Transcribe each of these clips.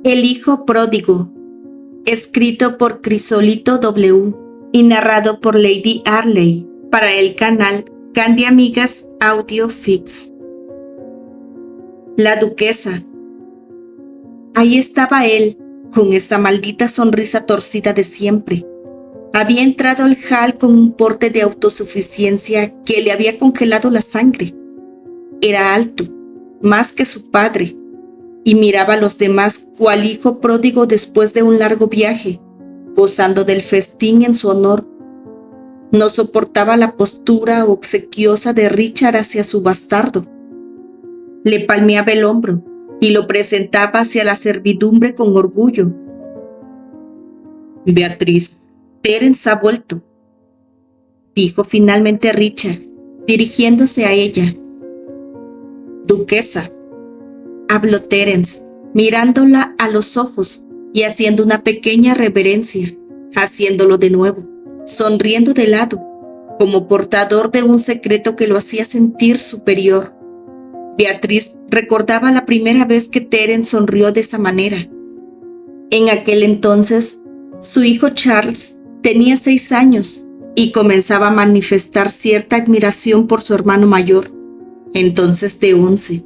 El hijo pródigo, escrito por Crisolito W. y narrado por Lady Arley para el canal Candy Amigas Audio Fix. La duquesa. Ahí estaba él, con esa maldita sonrisa torcida de siempre. Había entrado al hall con un porte de autosuficiencia que le había congelado la sangre. Era alto, más que su padre, y miraba a los demás cual hijo pródigo después de un largo viaje, gozando del festín en su honor. No soportaba la postura obsequiosa de Richard hacia su bastardo. Le palmeaba el hombro y lo presentaba hacia la servidumbre con orgullo. Beatriz, Terence ha vuelto, dijo finalmente Richard, dirigiéndose a ella. Duquesa, habló Terence, mirándola a los ojos y haciendo una pequeña reverencia, haciéndolo de nuevo, sonriendo de lado, como portador de un secreto que lo hacía sentir superior. Beatriz recordaba la primera vez que Terence sonrió de esa manera. En aquel entonces, su hijo Charles tenía 6 años y comenzaba a manifestar cierta admiración por su hermano mayor, entonces de 11.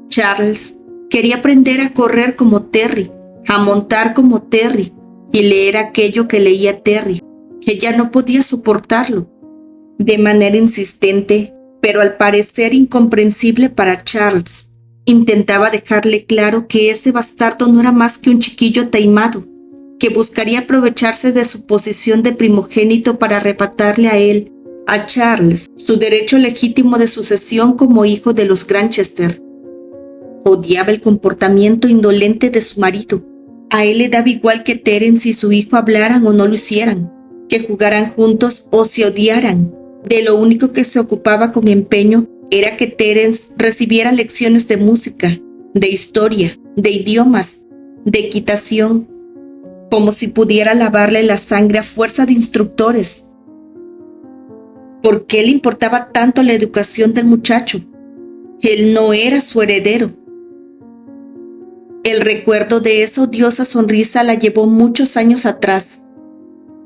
Charles quería aprender a correr como Terry, a montar como Terry y leer aquello que leía Terry. Ella no podía soportarlo. De manera insistente, pero al parecer incomprensible para Charles, intentaba dejarle claro que ese bastardo no era más que un chiquillo taimado, que buscaría aprovecharse de su posición de primogénito para arrebatarle a él, a Charles, su derecho legítimo de sucesión como hijo de los Granchester. Odiaba el comportamiento indolente de su marido. A él le daba igual que Terence y su hijo hablaran o no lo hicieran, que jugaran juntos o se odiaran. De lo único que se ocupaba con empeño era que Terence recibiera lecciones de música, de historia, de idiomas, de equitación, como si pudiera lavarle la sangre a fuerza de instructores. ¿Por qué le importaba tanto la educación del muchacho? Él no era su heredero. El recuerdo de esa odiosa sonrisa la llevó muchos años atrás.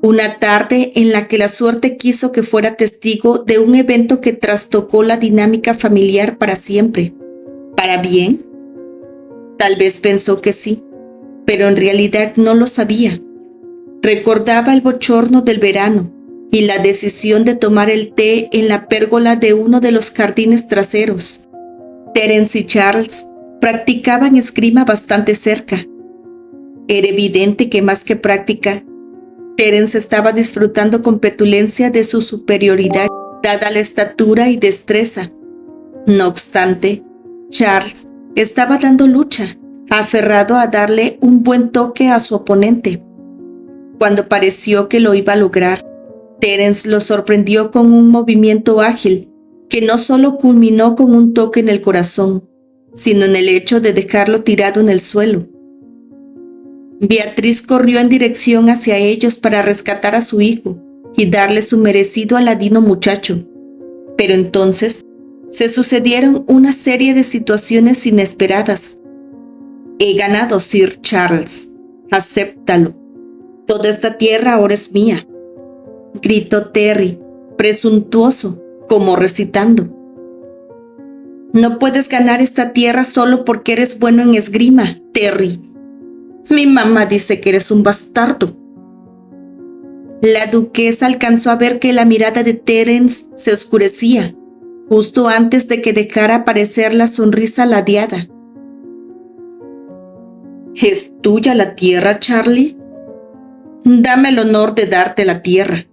Una tarde en la que la suerte quiso que fuera testigo de un evento que trastocó la dinámica familiar para siempre. ¿Para bien? Tal vez pensó que sí, pero en realidad no lo sabía. Recordaba el bochorno del verano y la decisión de tomar el té en la pérgola de uno de los jardines traseros. Terence y Charles practicaban esgrima bastante cerca. Era evidente que más que práctica, Terence estaba disfrutando con petulencia de su superioridad, dada la estatura y destreza. No obstante, Charles estaba dando lucha, aferrado a darle un buen toque a su oponente. Cuando pareció que lo iba a lograr, Terence lo sorprendió con un movimiento ágil, que no solo culminó con un toque en el corazón, sino en el hecho de dejarlo tirado en el suelo. Beatriz corrió en dirección hacia ellos para rescatar a su hijo y darle su merecido aladino muchacho. Pero entonces se sucedieron una serie de situaciones inesperadas. He ganado, Sir Charles. Acéptalo. Toda esta tierra ahora es mía, gritó Terry, presuntuoso, como recitando. No puedes ganar esta tierra solo porque eres bueno en esgrima, Terry. Mi mamá dice que eres un bastardo. La duquesa alcanzó a ver que la mirada de Terence se oscurecía, justo antes de que dejara aparecer la sonrisa ladeada. ¿Es tuya la tierra, Charlie? Dame el honor de darte la tierra,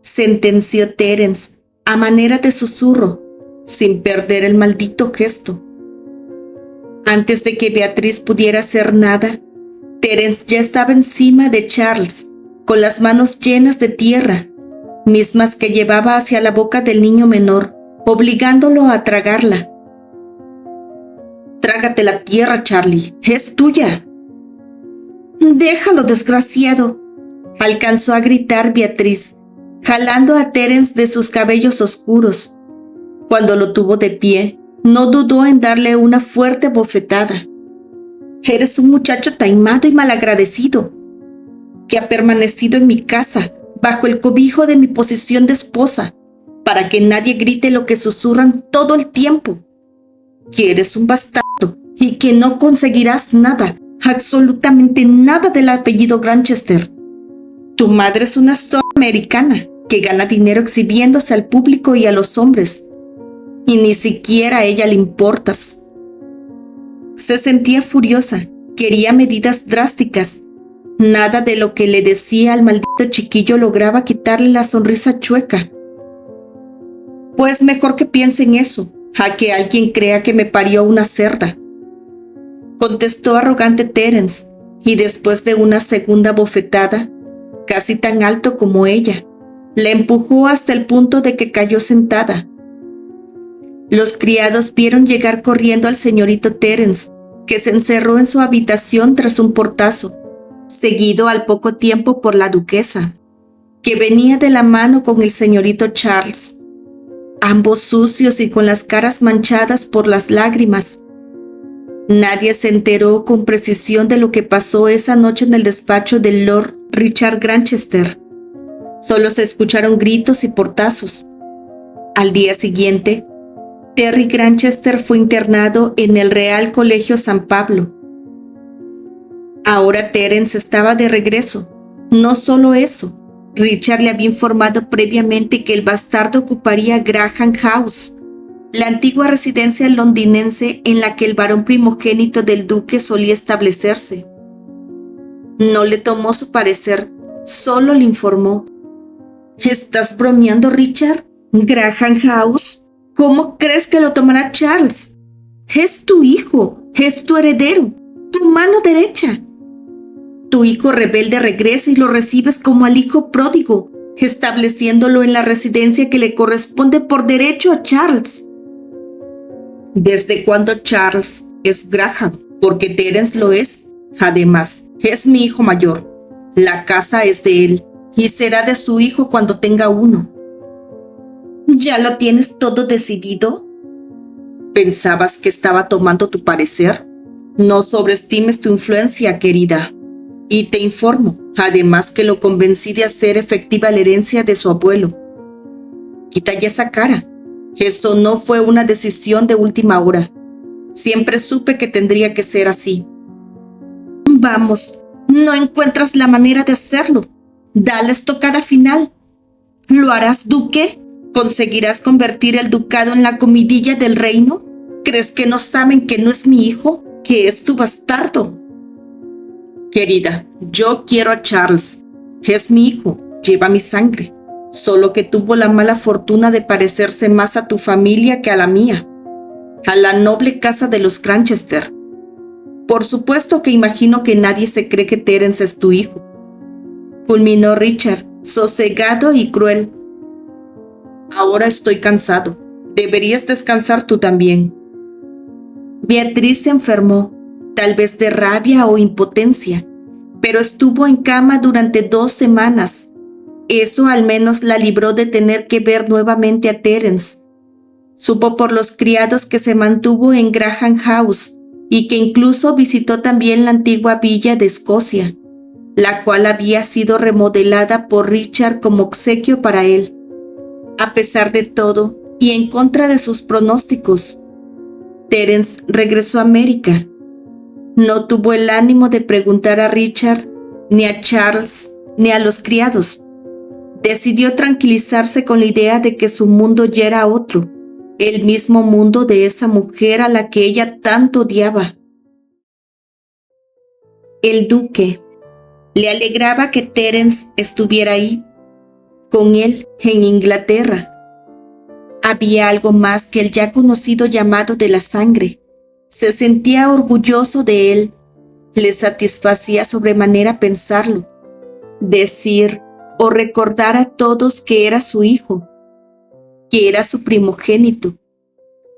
sentenció Terence a manera de susurro, sin perder el maldito gesto. Antes de que Beatriz pudiera hacer nada, Terence ya estaba encima de Charles, con las manos llenas de tierra, mismas que llevaba hacia la boca del niño menor, obligándolo a tragarla. Trágate la tierra, Charlie, es tuya. Déjalo, desgraciado, alcanzó a gritar Beatriz, jalando a Terence de sus cabellos oscuros. Cuando lo tuvo de pie, no dudó en darle una fuerte bofetada. Eres un muchacho taimado y malagradecido, que ha permanecido en mi casa, bajo el cobijo de mi posición de esposa, para que nadie grite lo que susurran todo el tiempo, que eres un bastardo y que no conseguirás nada, absolutamente nada del apellido Granchester. Tu madre es una actora americana que gana dinero exhibiéndose al público y a los hombres, y ni siquiera a ella le importas. Se sentía furiosa, quería medidas drásticas. Nada de lo que le decía al maldito chiquillo lograba quitarle la sonrisa chueca. Pues mejor que piense en eso, a que alguien crea que me parió una cerda, contestó arrogante Terence, y después de una segunda bofetada, casi tan alto como ella, la empujó hasta el punto de que cayó sentada. Los criados vieron llegar corriendo al señorito Terence, que se encerró en su habitación tras un portazo, seguido al poco tiempo por la duquesa, que venía de la mano con el señorito Charles, ambos sucios y con las caras manchadas por las lágrimas. Nadie se enteró con precisión de lo que pasó esa noche en el despacho del Lord Richard Granchester. Solo se escucharon gritos y portazos. Al día siguiente, Terry Granchester fue internado en el Real Colegio San Pablo. Ahora Terence estaba de regreso. No solo eso, Richard le había informado previamente que el bastardo ocuparía Graham House, la antigua residencia londinense en la que el varón primogénito del duque solía establecerse. No le tomó su parecer, solo le informó. ¿Estás bromeando, Richard? ¿Graham House? ¿Cómo crees que lo tomará Charles? Es tu hijo, es tu heredero, tu mano derecha. Tu hijo rebelde regresa y lo recibes como al hijo pródigo, estableciéndolo en la residencia que le corresponde por derecho a Charles. ¿Desde cuándo Charles es Graham? Porque Terence lo es. Además, es mi hijo mayor. La casa es de él y será de su hijo cuando tenga uno. ¿Ya lo tienes todo decidido? ¿Pensabas que estaba tomando tu parecer? No sobreestimes tu influencia, querida. Y te informo, además, que lo convencí de hacer efectiva la herencia de su abuelo. Quita ya esa cara. Eso no fue una decisión de última hora. Siempre supe que tendría que ser así. Vamos, no encuentras la manera de hacerlo. Dale estocada final. ¿Lo harás, duque? ¿Conseguirás convertir el ducado en la comidilla del reino? ¿Crees que no saben que no es mi hijo, que es tu bastardo? Querida, yo quiero a Charles. Es mi hijo, lleva mi sangre. Solo que tuvo la mala fortuna de parecerse más a tu familia que a la mía, a la noble casa de los Granchester. Por supuesto que imagino que nadie se cree que Terence es tu hijo, fulminó Richard, sosegado y cruel. Ahora estoy cansado. Deberías descansar tú también. Beatriz se enfermó, tal vez de rabia o impotencia, pero estuvo en cama durante 2 semanas. Eso al menos la libró de tener que ver nuevamente a Terence. Supo por los criados que se mantuvo en Graham House y que incluso visitó también la antigua villa de Escocia, la cual había sido remodelada por Richard como obsequio para él. A pesar de todo y en contra de sus pronósticos, Terence regresó a América. No tuvo el ánimo de preguntar a Richard, ni a Charles, ni a los criados. Decidió tranquilizarse con la idea de que su mundo ya era otro, el mismo mundo de esa mujer a la que ella tanto odiaba. El duque. Le alegraba que Terence estuviera ahí, con él en Inglaterra. Había algo más que el ya conocido llamado de la sangre. Se sentía orgulloso de él. Le satisfacía sobremanera pensarlo, decir o recordar a todos que era su hijo, que era su primogénito.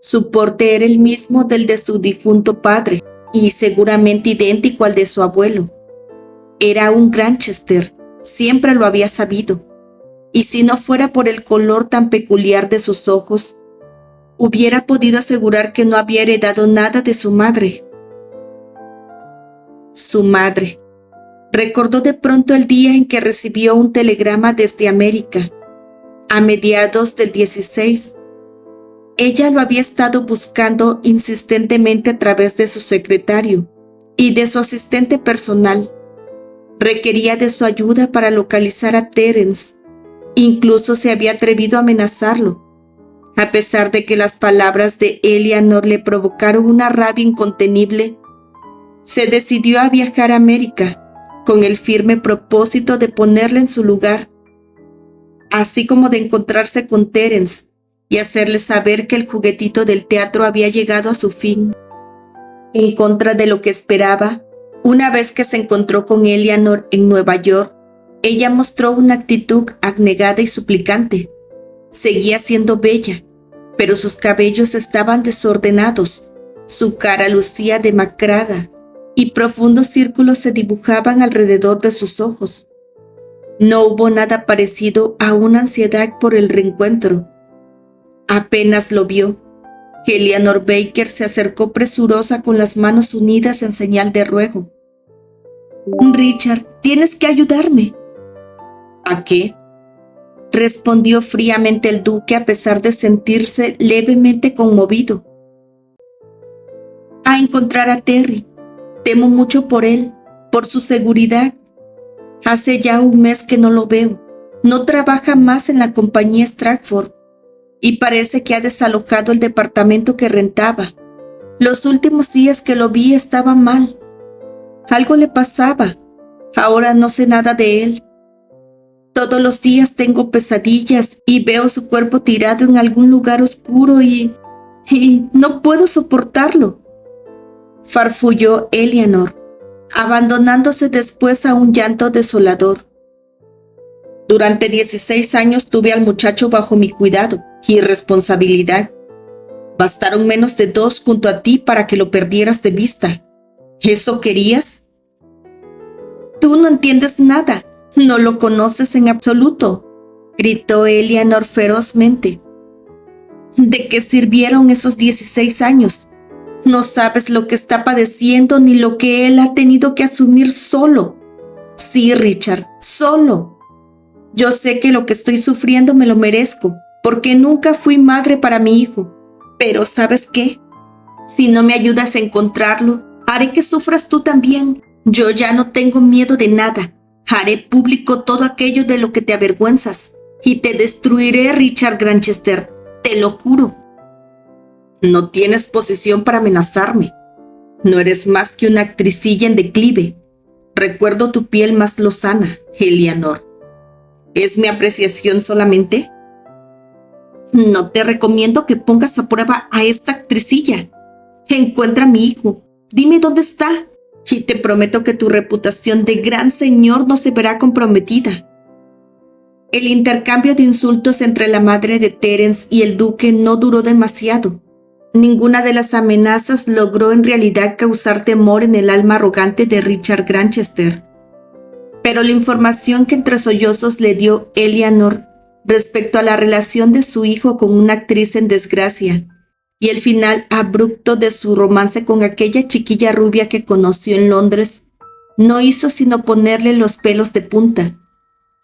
Su porte era el mismo del de su difunto padre y seguramente idéntico al de su abuelo. Era un Granchester, siempre lo había sabido, y si no fuera por el color tan peculiar de sus ojos, hubiera podido asegurar que no había heredado nada de su madre. Su madre. Recordó de pronto el día en que recibió un telegrama desde América, a mediados del 16. Ella lo había estado buscando insistentemente a través de su secretario y de su asistente personal. Requería de su ayuda para localizar a Terence. Incluso se había atrevido a amenazarlo. A pesar de que las palabras de Eleanor le provocaron una rabia incontenible, se decidió a viajar a América con el firme propósito de ponerle en su lugar, así como de encontrarse con Terence y hacerle saber que el juguetito del teatro había llegado a su fin. En contra de lo que esperaba, una vez que se encontró con Eleanor en Nueva York, ella mostró una actitud abnegada y suplicante. Seguía siendo bella, pero sus cabellos estaban desordenados, su cara lucía demacrada y profundos círculos se dibujaban alrededor de sus ojos. No hubo nada parecido a una ansiedad por el reencuentro. Apenas lo vio, Eleanor Baker se acercó presurosa con las manos unidas en señal de ruego. «Richard, tienes que ayudarme». «¿A qué?», respondió fríamente el duque a pesar de sentirse levemente conmovido. «A encontrar a Terry. Temo mucho por él, por su seguridad. Hace ya un mes que no lo veo. No trabaja más en la compañía Stratford y parece que ha desalojado el departamento que rentaba. Los últimos días que lo vi estaba mal. Algo le pasaba. Ahora no sé nada de él. Todos los días tengo pesadillas y veo su cuerpo tirado en algún lugar oscuro y no puedo soportarlo», farfulló Eleanor, abandonándose después a un llanto desolador. «Durante 16 años tuve al muchacho bajo mi cuidado y responsabilidad. Bastaron menos de 2 junto a ti para que lo perdieras de vista. ¿Eso querías?» «Tú no entiendes nada. No lo conoces en absoluto», gritó Eleanor ferozmente. «¿De qué sirvieron esos 16 años? No sabes lo que está padeciendo ni lo que él ha tenido que asumir solo. Sí, Richard, solo. Yo sé que lo que estoy sufriendo me lo merezco, porque nunca fui madre para mi hijo. Pero ¿sabes qué? Si no me ayudas a encontrarlo, haré que sufras tú también. Yo ya no tengo miedo de nada. Haré público todo aquello de lo que te avergüenzas. Y te destruiré, Richard Granchester. Te lo juro». «No tienes posición para amenazarme. No eres más que una actricilla en declive. Recuerdo tu piel más lozana, Eleanor. ¿Es mi apreciación solamente? No te recomiendo que pongas a prueba a esta actricilla. Encuentra a mi hijo. Dime dónde está. Y te prometo que tu reputación de gran señor no se verá comprometida». El intercambio de insultos entre la madre de Terence y el duque no duró demasiado. Ninguna de las amenazas logró en realidad causar temor en el alma arrogante de Richard Granchester. Pero la información que entre sollozos le dio Eleanor respecto a la relación de su hijo con una actriz en desgracia y el final abrupto de su romance con aquella chiquilla rubia que conoció en Londres, no hizo sino ponerle los pelos de punta.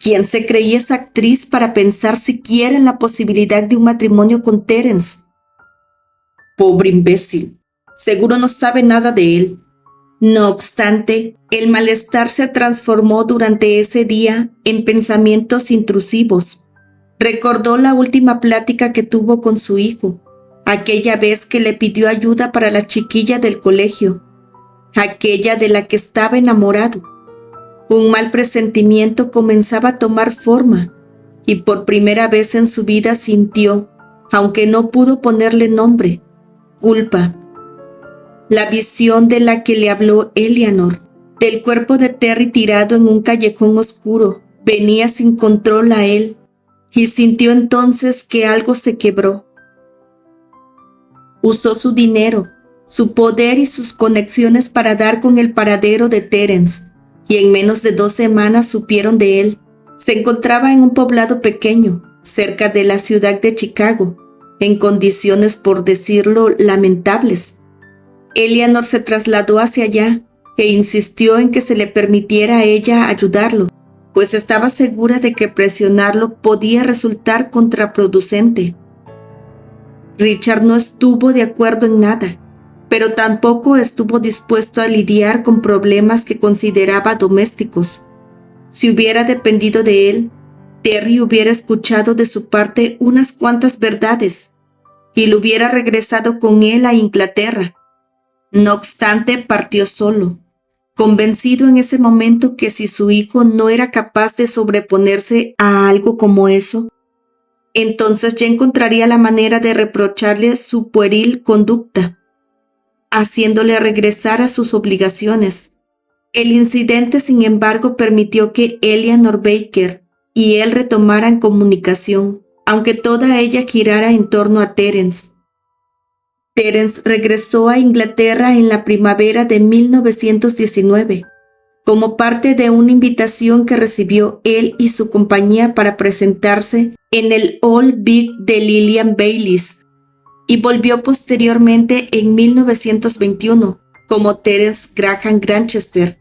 ¿Quién se creía esa actriz para pensar siquiera en la posibilidad de un matrimonio con Terence? Pobre imbécil, seguro no sabe nada de él. No obstante, el malestar se transformó durante ese día en pensamientos intrusivos. Recordó la última plática que tuvo con su hijo, aquella vez que le pidió ayuda para la chiquilla del colegio, aquella de la que estaba enamorado. Un mal presentimiento comenzaba a tomar forma y por primera vez en su vida sintió, aunque no pudo ponerle nombre, culpa. La visión de la que le habló Eleanor, del cuerpo de Terry tirado en un callejón oscuro, venía sin control a él y sintió entonces que algo se quebró. Usó su dinero, su poder y sus conexiones para dar con el paradero de Terence, y en menos de 2 semanas supieron de él. Se encontraba en un poblado pequeño, cerca de la ciudad de Chicago, en condiciones, por decirlo, lamentables. Eleanor se trasladó hacia allá e insistió en que se le permitiera a ella ayudarlo, pues estaba segura de que presionarlo podía resultar contraproducente. Richard no estuvo de acuerdo en nada, pero tampoco estuvo dispuesto a lidiar con problemas que consideraba domésticos. Si hubiera dependido de él, Terry hubiera escuchado de su parte unas cuantas verdades y lo hubiera regresado con él a Inglaterra. No obstante, partió solo, convencido en ese momento que si su hijo no era capaz de sobreponerse a algo como eso, entonces ya encontraría la manera de reprocharle su pueril conducta, haciéndole regresar a sus obligaciones. El incidente, sin embargo, permitió que Eleanor Baker y él retomaran comunicación, aunque toda ella girara en torno a Terence. Terence regresó a Inglaterra en la primavera de 1919, como parte de una invitación que recibió él y su compañía para presentarse en el Old Vic de Lillian Baylis, y volvió posteriormente en 1921 como Terence Graham Granchester.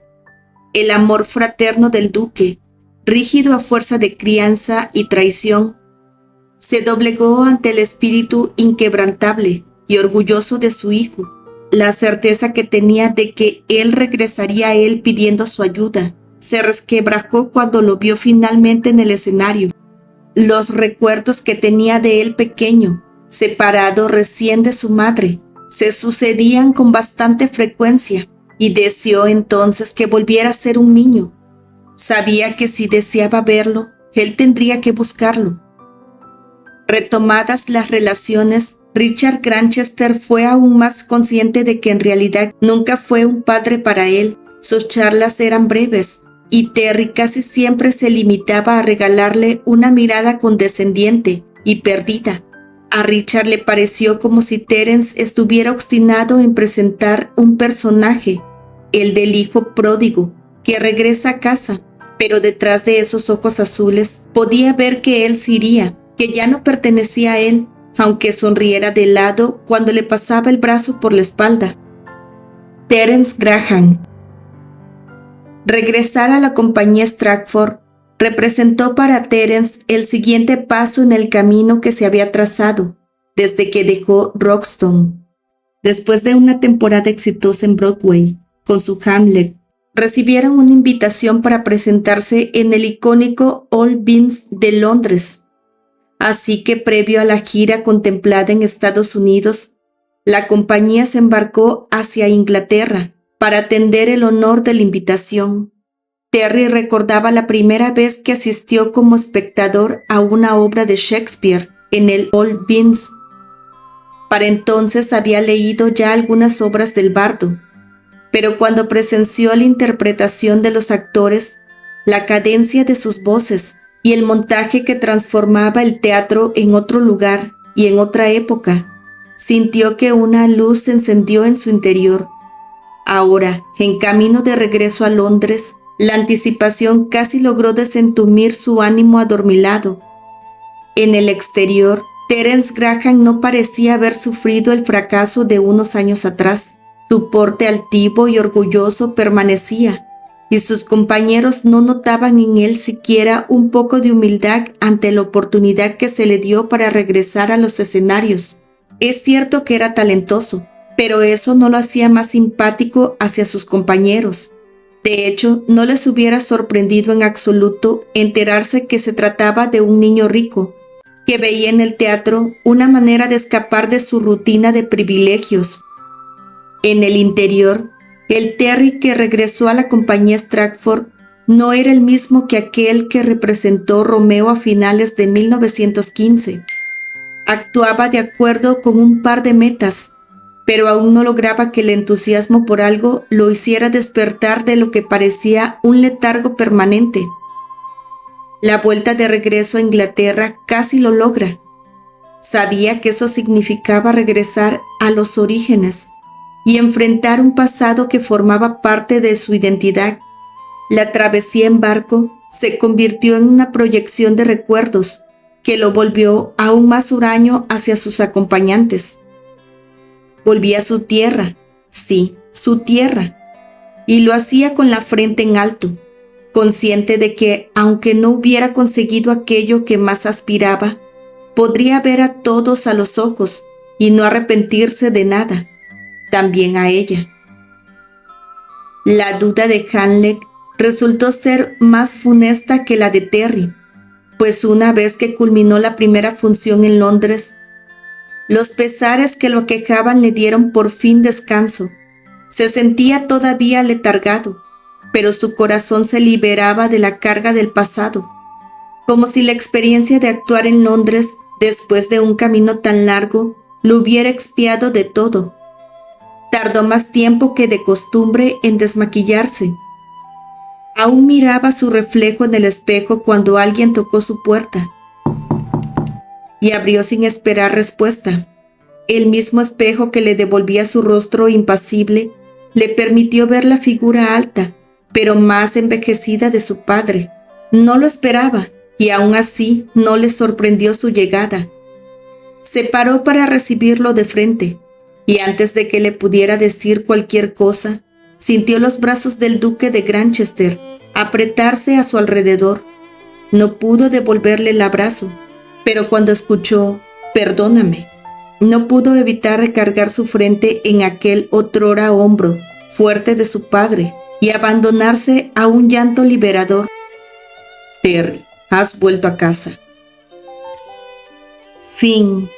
El amor fraterno del duque, rígido a fuerza de crianza y traición, se doblegó ante el espíritu inquebrantable y orgulloso de su hijo. La certeza que tenía de que él regresaría a él pidiendo su ayuda se resquebrajó cuando lo vio finalmente en el escenario. Los recuerdos que tenía de él pequeño, separado recién de su madre, se sucedían con bastante frecuencia y deseó entonces que volviera a ser un niño. Sabía que si deseaba verlo, él tendría que buscarlo. Retomadas las relaciones, Richard Granchester fue aún más consciente de que en realidad nunca fue un padre para él. Sus charlas eran breves y Terry casi siempre se limitaba a regalarle una mirada condescendiente y perdida. A Richard le pareció como si Terence estuviera obstinado en presentar un personaje, el del hijo pródigo, que regresa a casa, pero detrás de esos ojos azules podía ver que él se iría, que ya no pertenecía a él, aunque sonriera de lado cuando le pasaba el brazo por la espalda. Terence Graham. Regresar a la compañía Stratford representó para Terence el siguiente paso en el camino que se había trazado desde que dejó Roxton. Después de una temporada exitosa en Broadway con su Hamlet, recibieron una invitación para presentarse en el icónico Old Vic de Londres. Así que previo a la gira contemplada en Estados Unidos, la compañía se embarcó hacia Inglaterra para atender el honor de la invitación. Terry recordaba la primera vez que asistió como espectador a una obra de Shakespeare en el Old Vic. Para entonces había leído ya algunas obras del bardo, pero cuando presenció la interpretación de los actores, la cadencia de sus voces y el montaje que transformaba el teatro en otro lugar y en otra época, sintió que una luz se encendió en su interior. Ahora, en camino de regreso a Londres, la anticipación casi logró desentumir su ánimo adormilado. En el exterior, Terence Graham no parecía haber sufrido el fracaso de unos años atrás. Su porte altivo y orgulloso permanecía, y sus compañeros no notaban en él siquiera un poco de humildad ante la oportunidad que se le dio para regresar a los escenarios. Es cierto que era talentoso, pero eso no lo hacía más simpático hacia sus compañeros. De hecho, no les hubiera sorprendido en absoluto enterarse que se trataba de un niño rico, que veía en el teatro una manera de escapar de su rutina de privilegios. En el interior, el Terry que regresó a la compañía Stratford no era el mismo que aquel que representó Romeo a finales de 1915. Actuaba de acuerdo con un par de metas, pero aún no lograba que el entusiasmo por algo lo hiciera despertar de lo que parecía un letargo permanente. La vuelta de regreso a Inglaterra casi lo logra. Sabía que eso significaba regresar a los orígenes y enfrentar un pasado que formaba parte de su identidad. La travesía en barco se convirtió en una proyección de recuerdos que lo volvió aún más huraño hacia sus acompañantes. Volvía a su tierra, sí, su tierra, y lo hacía con la frente en alto, consciente de que, aunque no hubiera conseguido aquello que más aspiraba, podría ver a todos a los ojos y no arrepentirse de nada, también a ella. La duda de Hanley resultó ser más funesta que la de Terry, pues una vez que culminó la primera función en Londres, los pesares que lo aquejaban le dieron por fin descanso. Se sentía todavía letargado, pero su corazón se liberaba de la carga del pasado, como si la experiencia de actuar en Londres, después de un camino tan largo, lo hubiera expiado de todo. Tardó más tiempo que de costumbre en desmaquillarse. Aún miraba su reflejo en el espejo cuando alguien tocó su puerta y abrió sin esperar respuesta. El mismo espejo que le devolvía su rostro impasible le permitió ver la figura alta, pero más envejecida de su padre. No lo esperaba y aún así no le sorprendió su llegada. Se paró para recibirlo de frente y antes de que le pudiera decir cualquier cosa, sintió los brazos del duque de Granchester apretarse a su alrededor. No pudo devolverle el abrazo, pero cuando escuchó «Perdóname», no pudo evitar recargar su frente en aquel otrora hombro fuerte de su padre y abandonarse a un llanto liberador. «Terry, has vuelto a casa». Fin.